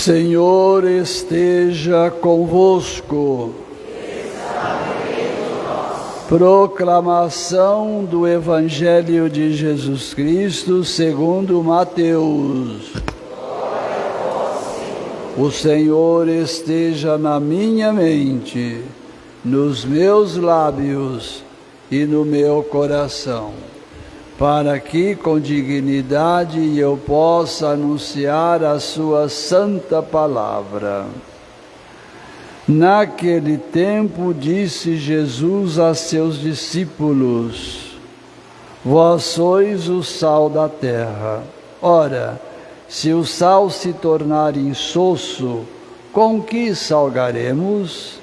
Senhor esteja convosco. Proclamação do Evangelho de Jesus Cristo segundo Mateus. O Senhor esteja na minha mente, nos meus lábios e no meu coração, para que com dignidade eu possa anunciar a sua santa palavra. Naquele tempo disse Jesus a seus discípulos: Vós sois o sal da terra. Ora, se o sal se tornar insosso, com que salgaremos?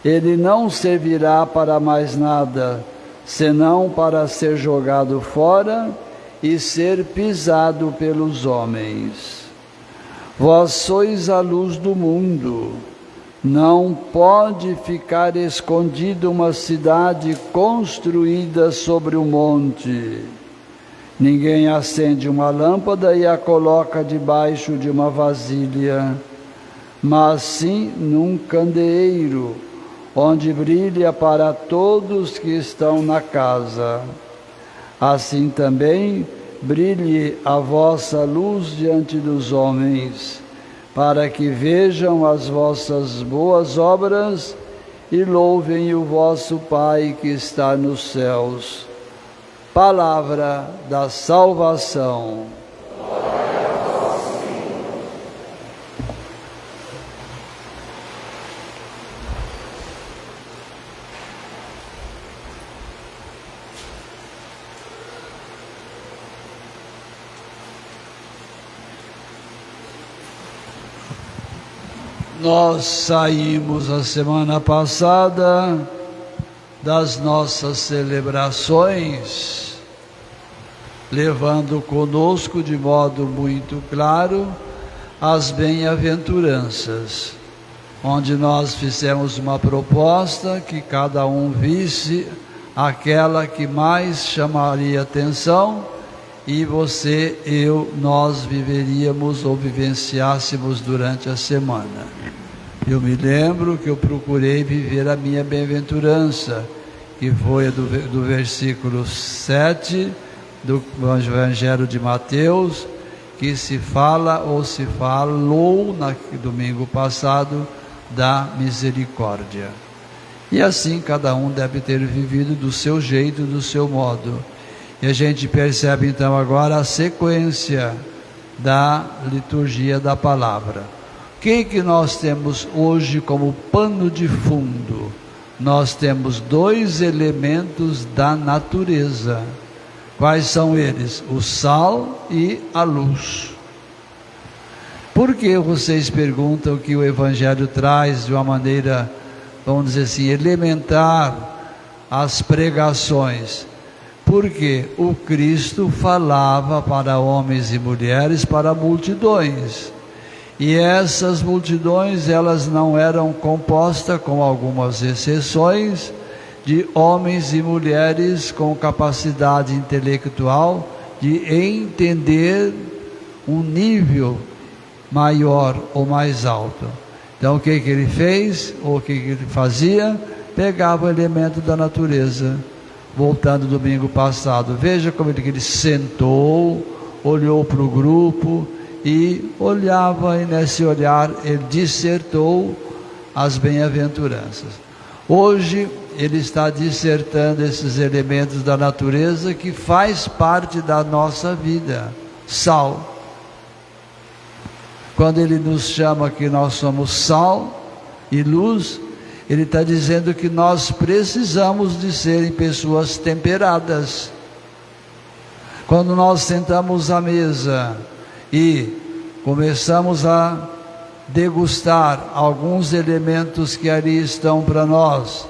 Ele não servirá para mais nada, senão para ser jogado fora e ser pisado pelos homens. Vós sois a luz do mundo. Não pode ficar escondida uma cidade construída sobre um monte. Ninguém acende uma lâmpada e a coloca debaixo de uma vasilha, mas sim num candeeiro, onde brilha para todos que estão na casa. Assim também brilhe a vossa luz diante dos homens, para que vejam as vossas boas obras e louvem o vosso Pai que está nos céus. Palavra da salvação. Nós saímos a semana passada das nossas celebrações, levando conosco de modo muito claro as bem-aventuranças, onde nós fizemos uma proposta que cada um visse aquela que mais chamaria atenção e você, eu, nós viveríamos ou vivenciássemos durante a semana. Eu me lembro que eu procurei viver a minha bem-aventurança, que foi do versículo 7 do Evangelho de Mateus, que se fala ou se falou no domingo passado da misericórdia. E assim cada um deve ter vivido do seu jeito, do seu modo. E a gente percebe então agora a sequência da liturgia da palavra. O que nós temos hoje como pano de fundo? Nós temos dois elementos da natureza. Quais são eles? O sal e a luz. Por que vocês perguntam que o Evangelho traz de uma maneira, vamos dizer assim, elementar as pregações? Porque o Cristo falava para homens e mulheres, para multidões. E essas multidões, elas não eram compostas, com algumas exceções, de homens e mulheres com capacidade intelectual de entender um nível maior ou mais alto. Então o que ele fez, ou o que ele fazia? Pegava o elemento da natureza. Voltando do domingo passado, veja como ele sentou, olhou para o grupo e olhava, e nesse olhar ele dissertou as bem-aventuranças. Hoje ele está dissertando esses elementos da natureza que faz parte da nossa vida. Sal. Quando ele nos chama que nós somos sal e luz, ele está dizendo que nós precisamos de serem pessoas temperadas. Quando nós sentamos à mesa e começamos a degustar alguns elementos que ali estão para nós,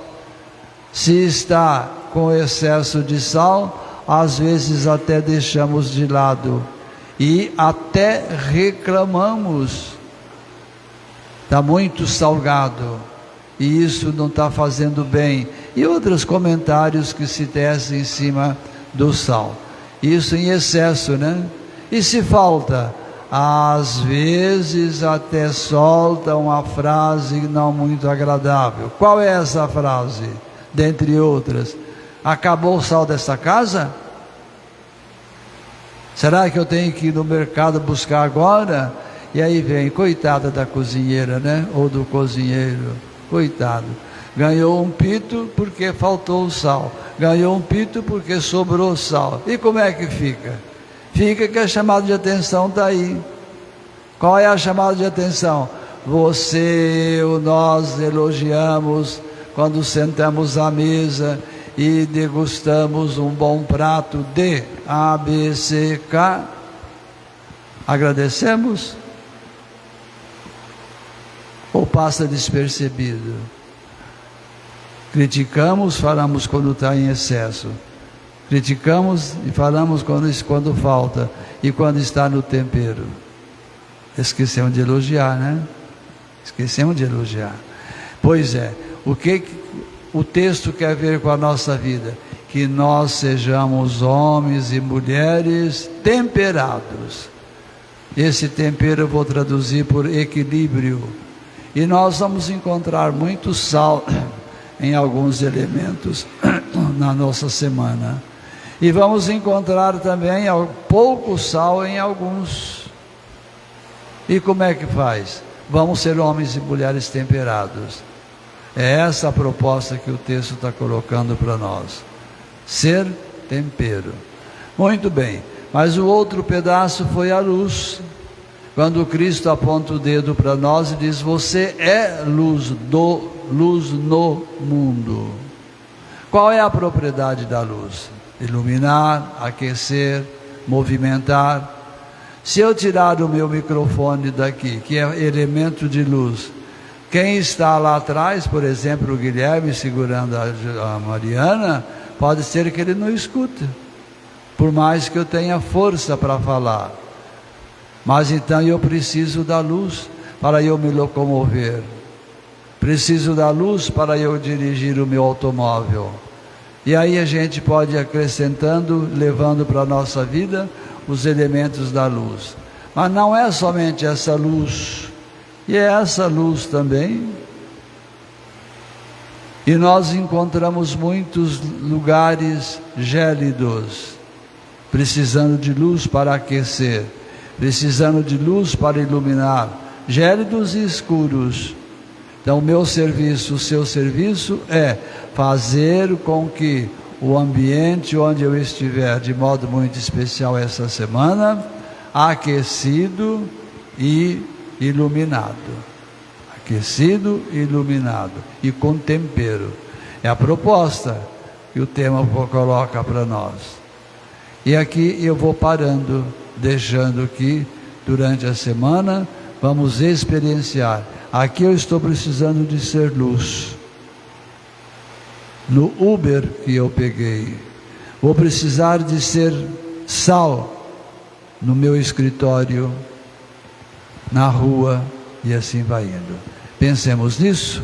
se está com excesso de sal, às vezes até deixamos de lado e até reclamamos. Está muito salgado e isso não está fazendo bem, e outros comentários que se tecem em cima do sal. Isso em excesso, né? E se falta, às vezes até solta uma frase não muito agradável. Qual é essa frase? Dentre outras: acabou o sal dessa casa? Será que eu tenho que ir no mercado buscar agora? E aí vem, coitada da cozinheira, né? Ou do cozinheiro, coitado. Ganhou um pito porque faltou o sal. Ganhou um pito porque sobrou sal. E como é que fica? Fica que a chamada de atenção está aí. Qual é a chamada de atenção? Você, nós elogiamos quando sentamos à mesa e degustamos um bom prato de A, B, C, K. Agradecemos? Ou passa despercebido? Criticamos, falamos quando está em excesso. Criticamos e falamos quando falta. E quando está no tempero. Esquecemos de elogiar, né? Esquecemos de elogiar. Pois é, o que o texto quer ver com a nossa vida? Que nós sejamos homens e mulheres temperados. Esse tempero eu vou traduzir por equilíbrio. E nós vamos encontrar muito sal em alguns elementos na nossa semana. E vamos encontrar também pouco sal em alguns. E como é que faz? Vamos ser homens e mulheres temperados. É essa a proposta que o texto está colocando para nós. Ser tempero. Muito bem. Mas o outro pedaço foi a luz. Quando Cristo aponta o dedo para nós e diz: você é luz no mundo. Qual é a propriedade da luz? Iluminar, aquecer, movimentar. Se eu tirar o meu microfone daqui, que é elemento de luz, quem está lá atrás, por exemplo, o Guilherme segurando a Mariana, pode ser que ele não escute, por mais que eu tenha força para falar. Mas então eu preciso da luz para eu me locomover. Preciso da luz para eu dirigir o meu automóvel. E aí a gente pode ir acrescentando, levando para a nossa vida os elementos da luz. Mas não é somente essa luz, e é essa luz também. E nós encontramos muitos lugares gélidos, precisando de luz para aquecer, precisando de luz para iluminar, gélidos e escuros. Então o meu serviço, o seu serviço é fazer com que o ambiente onde eu estiver, de modo muito especial essa semana, aquecido e iluminado. Aquecido e iluminado. E com tempero. É a proposta que o tema coloca para nós. E aqui eu vou parando, deixando que durante a semana vamos experienciar. Aqui eu estou precisando de ser luz. No Uber que eu peguei, vou precisar de ser sal no meu escritório, na rua, e assim vai indo. Pensemos nisso.